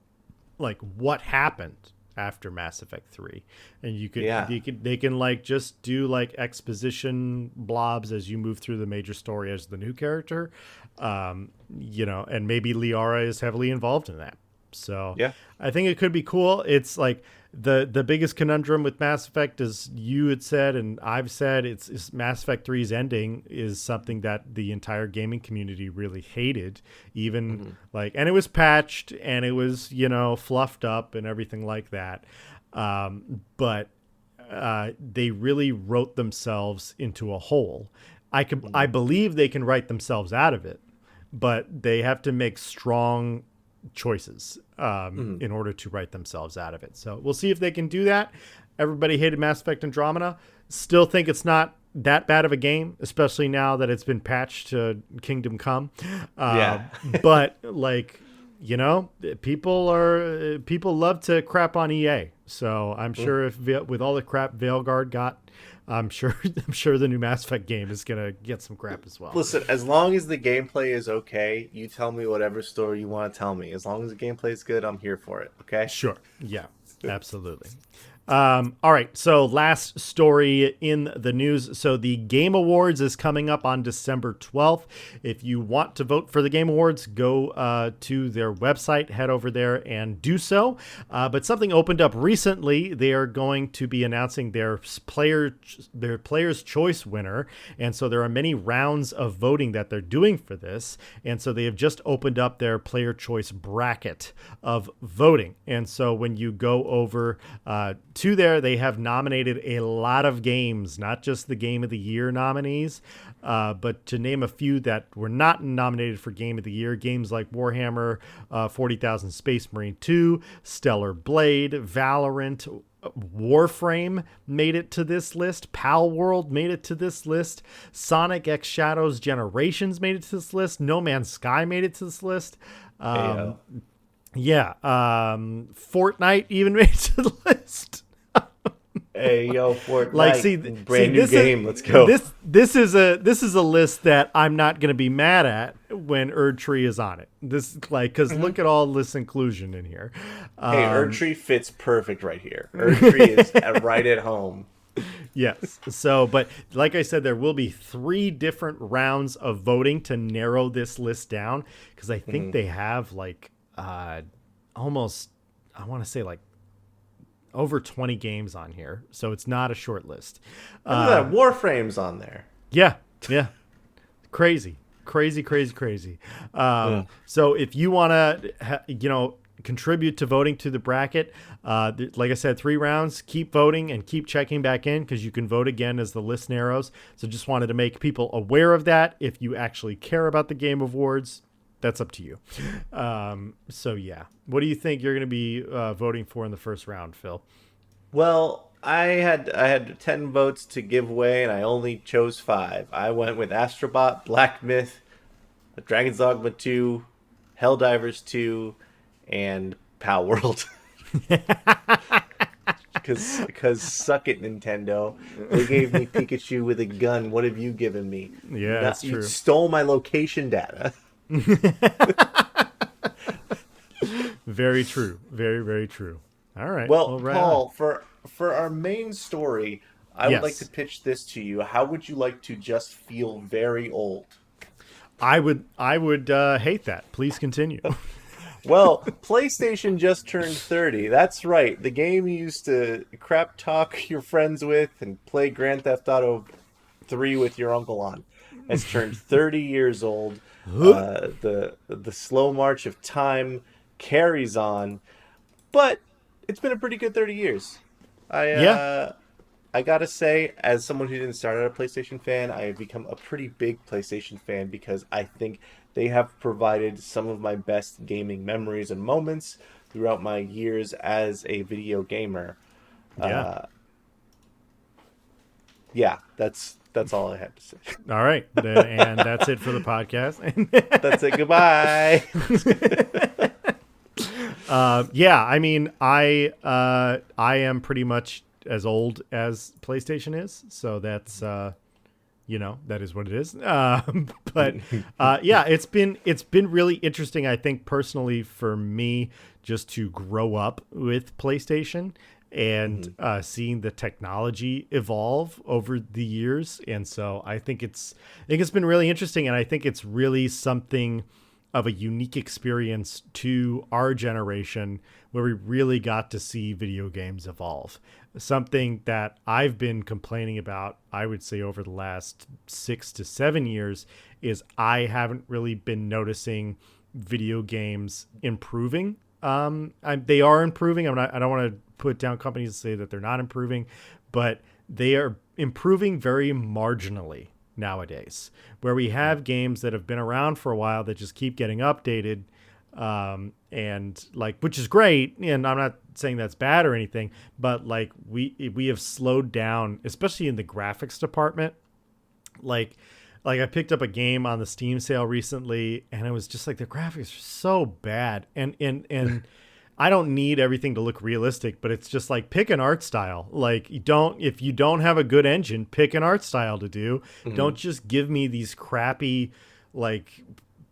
like what happened after Mass Effect 3, and they can like just do like exposition blobs as you move through the major story as the new character, and maybe Liara is heavily involved in that. So I think it could be cool. It's like the biggest conundrum with Mass Effect, as you had said and I've said, it's Mass Effect 3's ending is something that the entire gaming community really hated, even and it was patched and it was fluffed up and everything like that, but they really wrote themselves into a hole. I believe they can write themselves out of it, but they have to make strong choices in order to write themselves out of it. So we'll see if they can do that. Everybody hated Mass Effect Andromeda. Still think it's not that bad of a game, especially now that it's been patched to Kingdom Come. But like, people love to crap on EA. So I'm sure if with all the crap Veilguard got, I'm sure the new Mass Effect game is gonna get some crap as well. Listen, as long as the gameplay is okay, you tell me whatever story you want to tell me. As long as the gameplay is good, I'm here for it. Okay? Sure. Yeah. Absolutely. All right. So last story in the news. So the Game Awards is coming up on December 12th. If you want to vote for the Game Awards, go to their website, head over there and do so. But something opened up recently. They are going to be announcing their Player's Choice winner. And so there are many rounds of voting that they're doing for this. And so they have just opened up their Player Choice bracket of voting. And so when you go over to there, they have nominated a lot of games, not just the Game of the Year nominees, but to name a few that were not nominated for Game of the Year, games like Warhammer 40,000 Space Marine 2, Stellar Blade, Valorant, Warframe made it to this list, Pal World made it to this list, Sonic X Shadows Generations made it to this list, No Man's Sky made it to this list. Fortnite even made it to the list. Hey yo, Fortnite! Like, brand new game. Let's go. This is a list that I'm not going to be mad at when Erdtree is on it. This because look at all this inclusion in here. Hey, Erdtree fits perfect right here. Erdtree is right at home. Yes. So, but like I said, there will be 3 different rounds of voting to narrow this list down, because I think they have like almost, I want to say like over 20 games on here, so it's not a short list. Look at that, Warframe's on there. Yeah. Crazy. So if you want to, contribute to voting to the bracket. Like I said, 3 rounds. Keep voting and keep checking back in because you can vote again as the list narrows. So just wanted to make people aware of that. If you actually care about the Game Awards, that's up to you. So yeah, what do you think you're going to be voting for in the first round, Phil? Well, I had 10 votes to give away, and I only chose 5. I went with Astrobot, Black Myth, Dragon's Dogma 2, Helldivers 2, and Pal World. Because suck it, Nintendo. They gave me Pikachu with a gun. What have you given me? Yeah, that's true. You stole my location data. Very true. Very, very true. All right. Well, right Paul, for our main story, I would like to pitch this to you. How would you like to just feel very old? I would hate that. Please continue. Well, PlayStation just turned 30. That's right. The game you used to crap talk your friends with and play Grand Theft Auto 3 with your uncle on has turned 30 years old. The slow march of time carries on, but it's been a pretty good 30 years. I gotta say, as someone who didn't start out a PlayStation fan, I have become a pretty big PlayStation fan because I think they have provided some of my best gaming memories and moments throughout my years as a video gamer. That's all I had to say. All right, and that's it for the podcast. That's it. Goodbye. I mean, I am pretty much as old as PlayStation is, so that's that is what it is. But it's been really interesting, I think, personally for me, just to grow up with PlayStation and seeing the technology evolve over the years. And so I think it's been really interesting, and I think it's really something of a unique experience to our generation where we really got to see video games evolve. Something that I've been complaining about, I would say, over the last 6 to 7 years is I haven't really been noticing video games improving. They are improving. I don't want to put down companies and say that they're not improving, but they are improving very marginally nowadays, where we have games that have been around for a while that just keep getting updated, and which is great. And I'm not saying that's bad or anything, but we have slowed down, especially in the graphics department. Like I picked up a game on the Steam sale recently, and it was just like the graphics are so bad, and I don't need everything to look realistic, but it's just like, pick an art style. If you don't have a good engine, pick an art style to do. Mm-hmm. Don't just give me these crappy,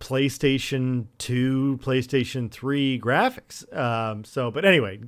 PlayStation 2, PlayStation 3 graphics. But anyway,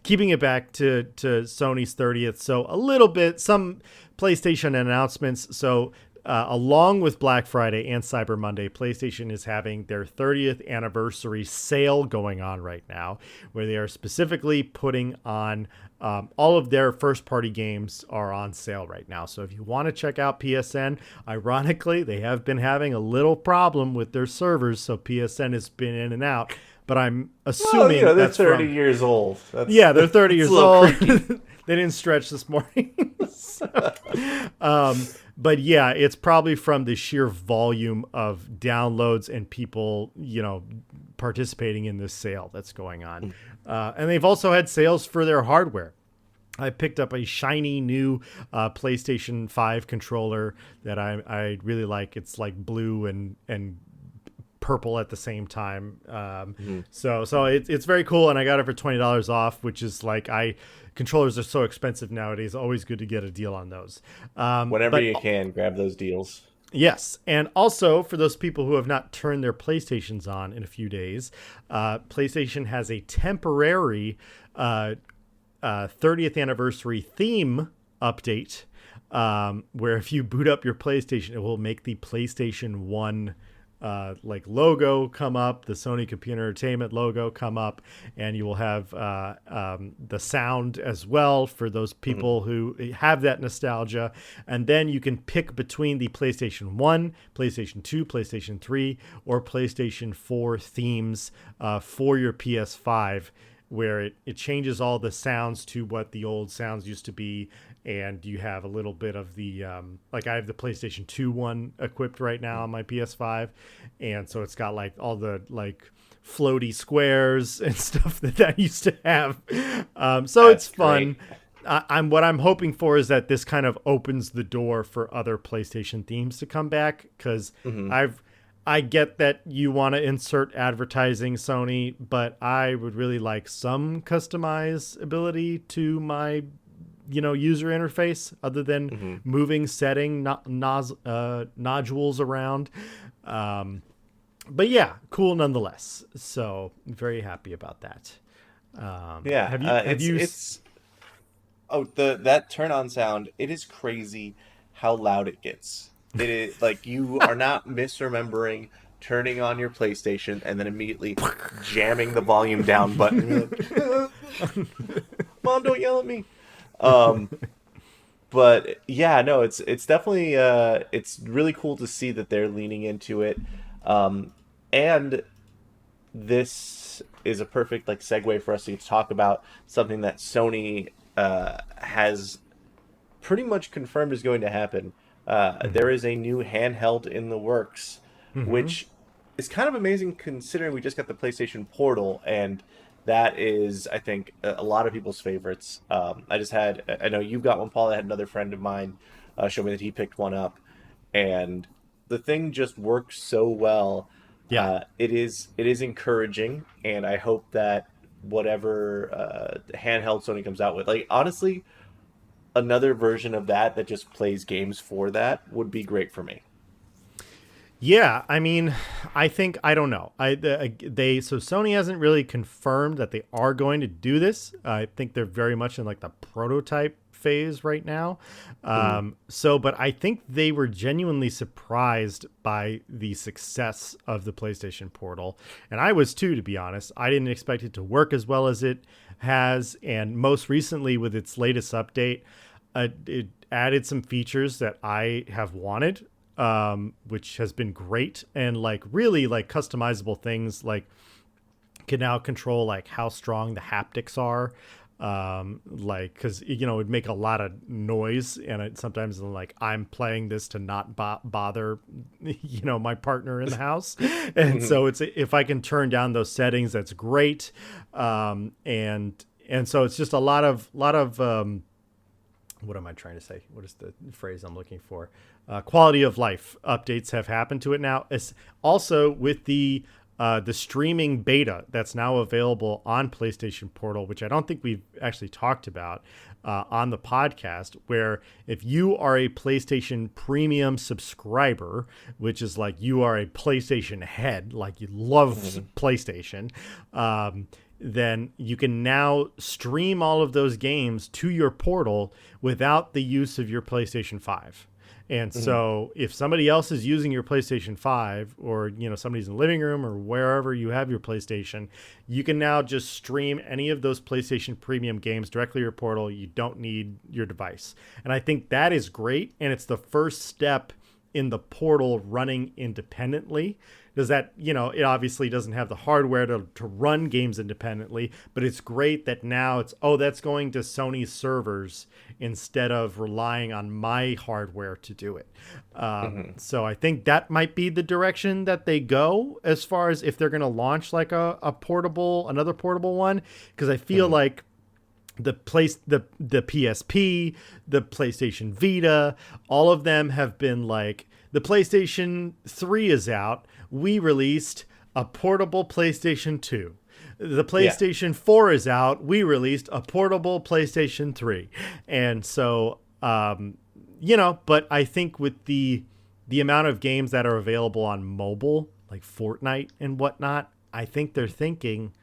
keeping it back to Sony's 30th. So a little bit, some PlayStation announcements. So along with Black Friday and Cyber Monday, PlayStation is having their 30th anniversary sale going on right now, where they are specifically putting on all of their first-party games are on sale right now. So if you want to check out PSN, ironically, they have been having a little problem with their servers, so PSN has been in and out. But I'm assuming they're 30 years old. They're 30 years old. They didn't stretch this morning. But yeah, it's probably from the sheer volume of downloads and people, participating in this sale that's going on. And they've also had sales for their hardware. I picked up a shiny new PlayStation 5 controller that I really like. It's like blue and purple at the same time. So it's very cool, and I got it for $20 off, which is controllers are so expensive nowadays. Always good to get a deal on those. Whenever you can, grab those deals. Yes, and also for those people who have not turned their PlayStations on in a few days, PlayStation has a temporary 30th anniversary theme update, where if you boot up your PlayStation, it will make the PlayStation 1 like logo come up, the Sony Computer Entertainment logo come up, and you will have the sound as well for those people who have that nostalgia. And then you can pick between the PlayStation 1, PlayStation 2, PlayStation 3, or PlayStation 4 themes for your PS5, where it changes all the sounds to what the old sounds used to be. And you have a little bit of the, like I have the PlayStation 2 one equipped right now on my PS5. And so it's got like all the like floaty squares and stuff that used to have. So it's fun. What I'm hoping for is that this kind of opens the door for other PlayStation themes to come back. Cause I get that you want to insert advertising, Sony, but I would really like some customizability to my user interface other than moving setting nodules around. But yeah, cool nonetheless. So very happy about that. That turn on sound, it is crazy how loud it gets. It is like you are not misremembering turning on your PlayStation and then immediately jamming the volume down button. You're like, Mom, don't yell at me. But yeah, no, it's definitely it's really cool to see that they're leaning into it. And this is a perfect like segue for us to talk about something that Sony has pretty much confirmed is going to happen. There is a new handheld in the works, which is kind of amazing considering we just got the PlayStation Portal, and that is, I think, a lot of people's favorites. I know you've got one, Paul. I had another friend of mine show me that he picked one up, and the thing just works so well. Yeah, it is encouraging, and I hope that whatever handheld Sony comes out with, like honestly, another version of that just plays games for that would be great for me. Yeah, I mean, I don't know. So Sony hasn't really confirmed that they are going to do this. I think they're very much in like the prototype phase right now. But I think they were genuinely surprised by the success of the PlayStation Portal. And I was too, to be honest. I didn't expect it to work as well as it has. And most recently with its latest update, it added some features that I have wanted. Which has been great, and like really like customizable things, like can now control like how strong the haptics are, like because it'd make a lot of noise, and sometimes like I'm playing this to not bother my partner in the house, and so it's if I can turn down those settings, that's great, and so it's just a lot of what am I trying to say? What is the phrase I'm looking for? Quality of life updates have happened to it now. It's also with the streaming beta that's now available on PlayStation Portal, which I don't think we've actually talked about on the podcast, where if you are a PlayStation Premium subscriber, which is like you are a PlayStation head, like you love PlayStation, then you can now stream all of those games to your portal without the use of your PlayStation 5. And so if somebody else is using your PlayStation 5, or somebody's in the living room or wherever you have your PlayStation, you can now just stream any of those PlayStation Premium games directly to your portal. You don't need your device. And I think that is great, and it's the first step in the portal running independently. Does that, it obviously doesn't have the hardware to run games independently, but it's great that now that's going to Sony's servers instead of relying on my hardware to do it. So I think that might be the direction that they go as far as if they're going to launch like another portable one, because I feel like the PSP, the PlayStation Vita, all of them have been like, the PlayStation 3 is out. We released a portable PlayStation 2. The PlayStation 4 is out. We released a portable PlayStation 3. And so, but I think with the amount of games that are available on mobile, like Fortnite and whatnot, I think they're thinking,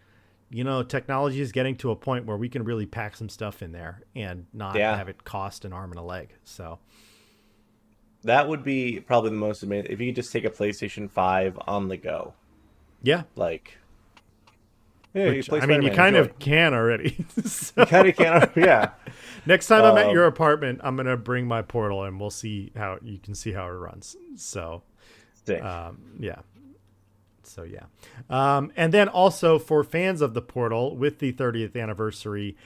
technology is getting to a point where we can really pack some stuff in there and not have it cost an arm and a leg. So. That would be probably the most amazing if you could just take a PlayStation 5 on the go. Yeah. Like, yeah, you Which, play I mean, you Spider-Man, kind enjoy. of can already. You So, kind of can't, yeah. next time I'm at your Um, apartment, I'm gonna bring my Portal, and we'll see how you can see how it runs. So, Sick. yeah. So yeah, and then also for fans of the Portal, with the 30th anniversary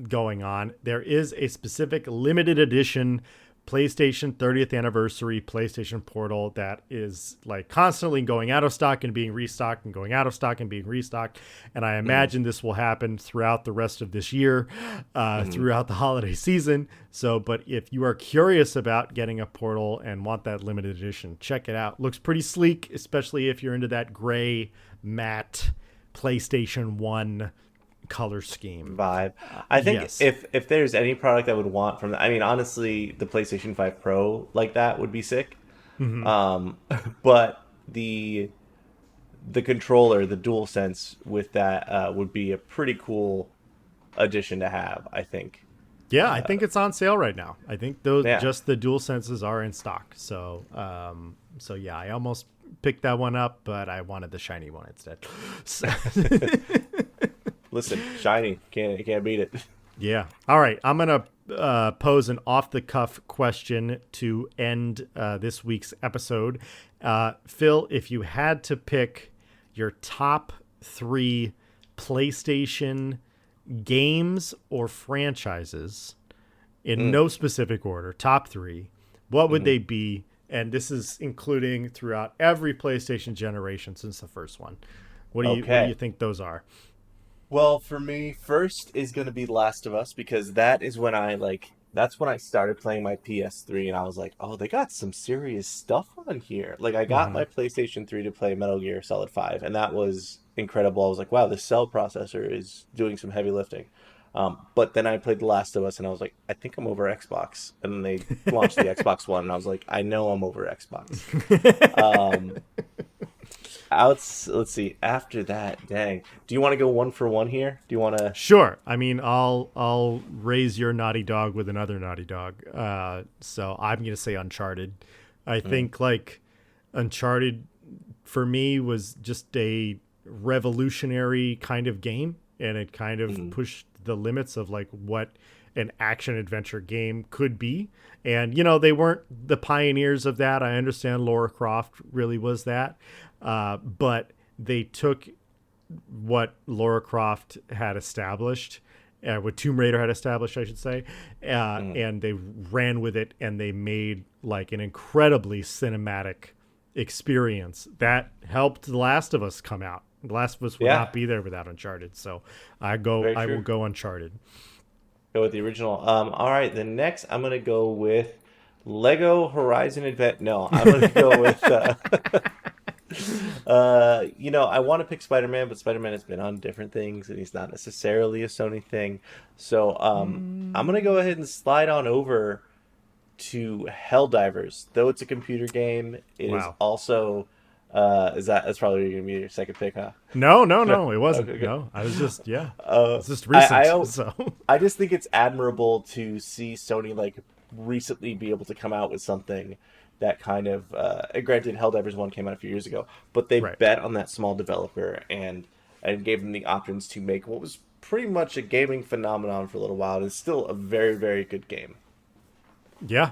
going on, there is a specific limited edition PlayStation 30th anniversary PlayStation Portal that is like constantly going out of stock and being restocked and going out of stock and being restocked. And I Mm, imagine this will happen throughout the rest of this year, mm. throughout the holiday season. So, but if you are curious about getting a Portal and want that limited edition, check it out. Looks pretty sleek, especially if you're into that gray matte PlayStation 1 color scheme. Vibe. I think Yes. if there's any product I would want from, I mean, honestly, the PlayStation 5 Pro like that would be sick. Hmm. Um, but the controller, the DualSense with that would be a pretty cool addition to have, I think. Yeah, I think it's on sale right now. I think those Yeah. just the dual senses are in stock. So, so yeah, I almost picked that one up, but I wanted the shiny one instead. So, Listen, shiny, can't beat it. yeah. All right, I'm gonna pose an off-the-cuff question to end this week's episode. Phil, if you had to pick your top 3 PlayStation games or franchises in Mm, no specific order, top 3, what would mhm. they be? And this is including throughout every PlayStation generation since the first one. What do you Okay. think those are? Well, for me, first is going to be Last of Us because that is when that's when I started playing my PS3 and I was like, "Oh, they got some serious stuff on here." Like I got Hmm. my PlayStation 3 to play Metal Gear Solid 5 and that was incredible. I was like, "Wow, this cell processor is doing some heavy lifting." But then I played The Last of Us and I was like, "I think I'm over Xbox." And then they launched the Xbox One and I was like, "I know I'm over Xbox." Um, let's see. After that, dang. Do you want to go one for one here? Do you want to? Sure. I mean, I'll raise your naughty dog with another naughty dog. So I'm gonna say Uncharted. I Mm, think like Uncharted for me was just a revolutionary kind of game, and it kind of mm, pushed the limits of like what an action adventure game could be. And you know, they weren't the pioneers of that. I understand Laura Croft really was that, but they took what Laura Croft had established, what Tomb Raider had established, I should say, mm. and they ran with it and they made like an incredibly cinematic experience that helped The Last of Us come out. The Last of Us would Yeah, not be there without Uncharted, so very I will true. go Uncharted. Go with the original. All right. The next, I'm gonna go with Lego Horizon Advent. No, I'm gonna go with. I want to pick Spider-Man, but Spider-Man has been on different things, and he's not necessarily a Sony thing. So, I'm gonna go ahead and slide on over to Helldivers. Though it's a computer game, it is Wow. also. That's probably gonna be your second pick, huh? No, no, No. no, it wasn't. Okay, good. No, I was just, yeah, Uh, it's just I, recent. I So, I just think it's admirable to see Sony like recently be able to come out with something that kind of granted Helldivers 1 came out a few years ago, but they right. bet on that small developer and gave them the options to make what was pretty much a gaming phenomenon for a little while. It's still a very, very good game. Yeah,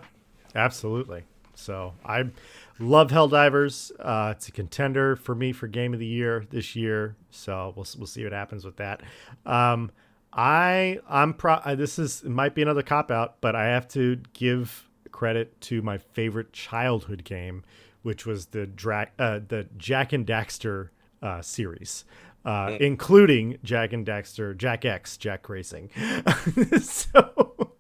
absolutely. So I love Helldivers. It's a contender for me for Game of the Year this year. So we'll see what happens with that. Um, this is it might be another cop out, but I have to give credit to my favorite childhood game, which was the Jack and Daxter series. Mm. Including Jack and Daxter, Jack X, Jack Racing. So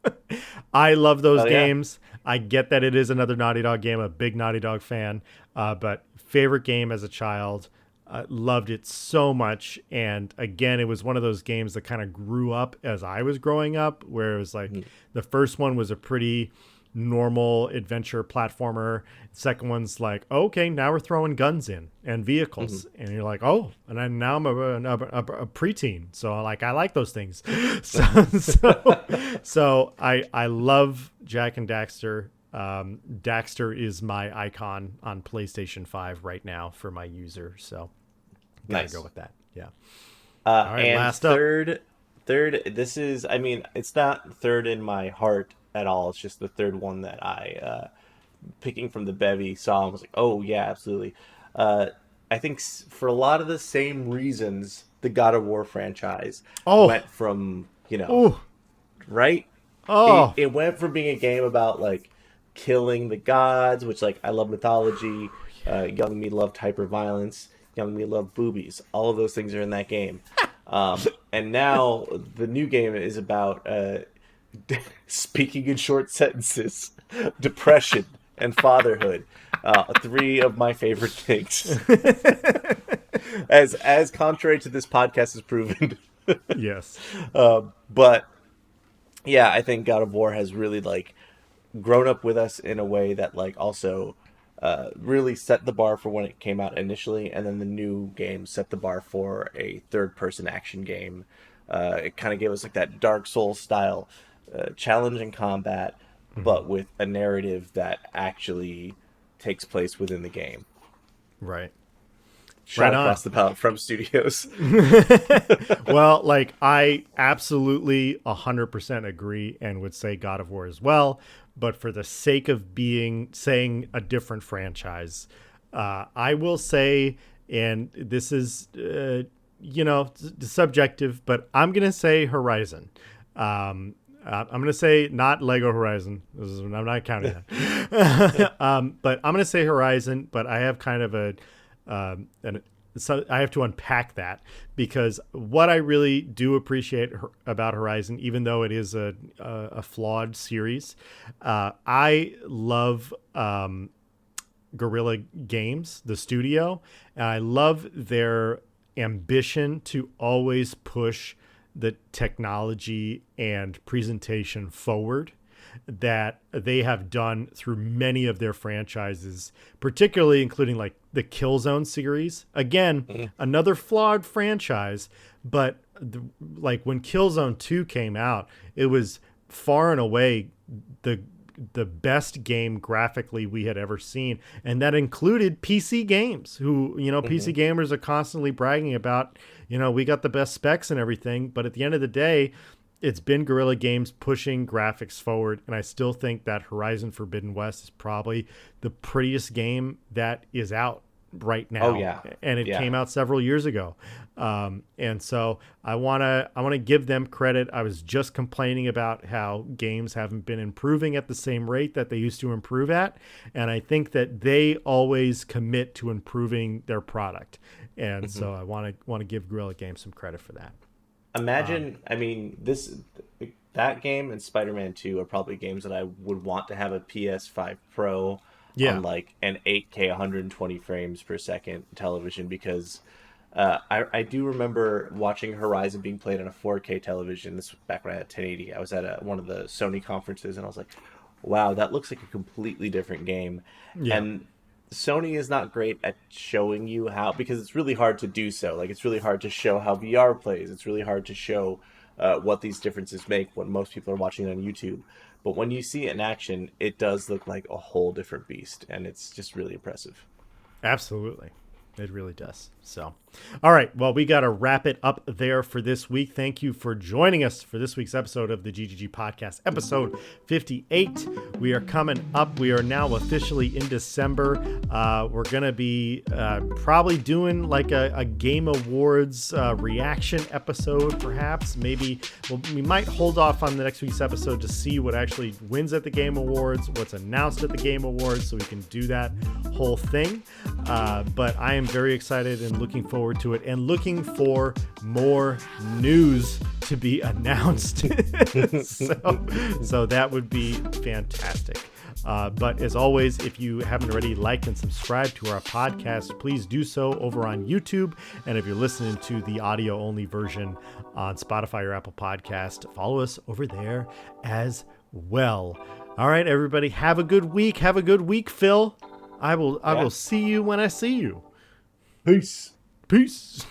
I love those Oh yeah. games. I get that it is another Naughty Dog game, a big Naughty Dog fan, but favorite game as a child. Loved it so much. And again, it was one of those games that kind of grew up as I was growing up, where it was like Mm. the first one was a pretty normal adventure platformer. Second one's like, oh, okay, now we're throwing guns in and Mhm. vehicles, and you're like, oh, and now I'm a preteen, so like I like those things. So I love Jack and Daxter. Daxter is my icon on PlayStation 5 right now for my user. So gotta go with that. Yeah. All right, and last third, this is, I mean, it's not third in my heart at all. It's just the third one that I, picking from the bevy, saw and was like, oh, yeah, absolutely. I think for a lot of the same reasons, the God of War franchise went from, right? Oh, it went from being a game about, like, killing the gods, which, like, I love mythology. Young me loved hyperviolence. Young me loved boobies. All of those things are in that game. And now the new game is about speaking in short sentences, depression, and fatherhood. Three of my favorite things. as contrary to this podcast has proven. Yes. But yeah, I think God of War has really, like, grown up with us in a way that, like, also really set the bar for when it came out initially, and then the new game set the bar for a third-person action game. It kind of gave us, like, that Dark Souls style challenge and combat, but with a narrative that actually takes place within the game. Right. Shot across the palette from studios. Well, like, I absolutely 100% agree and would say God of War as well. But for the sake of saying a different franchise, I will say, and this is, subjective, but I'm going to say Horizon. I'm going to say not Lego Horizon. I'm not counting that. But I'm going to say Horizon, but I have kind of so I have to unpack that, because what I really do appreciate about Horizon, even though it is a flawed series, I love Guerrilla Games, the studio, and I love their ambition to always push the technology and presentation forward that they have done through many of their franchises, particularly including like the Killzone series. Again, another flawed franchise, but like when Killzone 2 came out, it was far and away the best game graphically we had ever seen, and that included PC games, who, PC gamers are constantly bragging about, we got the best specs and everything, but at the end of the day, it's been Guerrilla Games pushing graphics forward, and I still think that Horizon Forbidden West is probably the prettiest game that is out right now. Oh yeah, and it came out several years ago, and so I wanna give them credit. I was just complaining about how games haven't been improving at the same rate that they used to improve at, and I think that they always commit to improving their product, and so I want to give Guerrilla Games some credit for that. Imagine, I mean, that game and Spider-Man 2 are probably games that I would want to have a PS5 Pro on, like, an 8K 120 frames per second television, because I do remember watching Horizon being played on a 4K television. This was back when I had 1080. I was at one of the Sony conferences, and I was like, wow, that looks like a completely different game. Yeah. And Sony is not great at showing you how, because it's really hard to do so. Like, it's really hard to show how VR plays. It's really hard to show what these differences make when most people are watching it on YouTube. But when you see it in action, it does look like a whole different beast, and it's just really impressive. Absolutely. It really does. So, all right. Well, we got to wrap it up there for this week. Thank you for joining us for this week's episode of the GGG Podcast, episode 58. We are coming up. We are now officially in December. We're going to be probably doing like a Game Awards reaction episode, perhaps. Maybe we might hold off on the next week's episode to see what actually wins at the Game Awards, what's announced at the Game Awards, so we can do that whole thing. But I am very excited and looking forward to it, and looking for more news to be announced. so that would be fantastic. But as always, if you haven't already liked and subscribed to our podcast, please do so over on YouTube. And if you're listening to the audio only version on Spotify or Apple Podcast, follow us over there as well. All right, everybody, have a good week. Have a good week, Phil. I will see you when I see you. Peace. Peace.